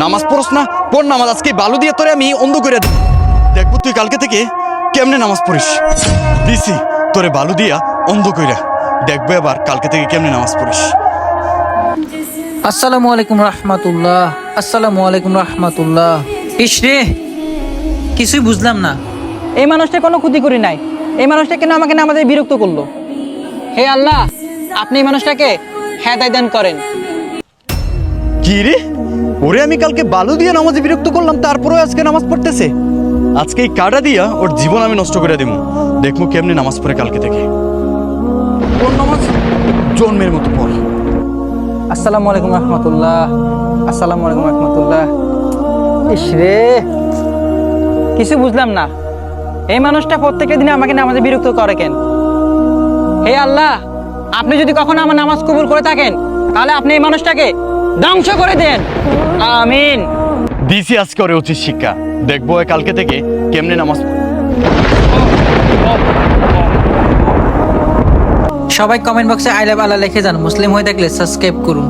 নামাজ পড়স না? পড় নামাজ। আজকে বালু দিয়ে তোরে আমি অন্ধ করে দেব। দেখবো তুই কালকে থেকে কেমনে নামাজ পড়িস। দিছি তোরে বালু দিয়া অন্ধ কইরা, দেখবো এবার কালকে থেকে কেমনে নামাজ পড়িস। আসসালামু আলাইকুম রহমাতুল্লাহ। আসসালামু আলাইকুম রহমাতুল্লাহ। ইস রে, কিছুই বুঝলাম না। এই মানুষটা কোনো ক্ষতি করি নাই, এই মানুষটা কেন আমাকে নামাজে বিরক্ত করলো? হে আল্লাহ, আপনি এই মানুষটাকে হেদায়েত দান করেন। কি রে, ওরে আমি কালকে বালু দিয়ে নামাজে বিরক্ত করলাম, তারপরেও আজকে নামাজ পড়তেছে। আজকে এই কাটা দিয়া ওর জীবন আমি নষ্ট করে দেবো। দেখবো কেমনে নামাজ পড়ে কালকে থেকে। ওর নামাজ জন্মের মতো পড়। আসসালামু আলাইকুম রহমতুল্লাহ। আসসালামু আলাইকুম রহমতুল্লাহ। ইস রে, কিছু বুঝলাম না। এই মানুষটা প্রত্যেকের দিনে আমাকে নামাজে বিরক্ত করে কেন? হে আল্লাহ, আপনি যদি কখনো আমার নামাজ কবুল করে থাকেন, তাহলে আপনি এই মানুষটাকে ধ্বংস করে দেন। আমিন। দিছি আজকে ওরে উচিত শিক্ষা। দেখবো কালকে থেকে কেমনে নামাজ। সবাই কমেন্ট বক্সে আই লাভ আল্লাহ লিখে যান। মুসলিম হয়ে থাকলে সাবস্ক্রাইব করুন।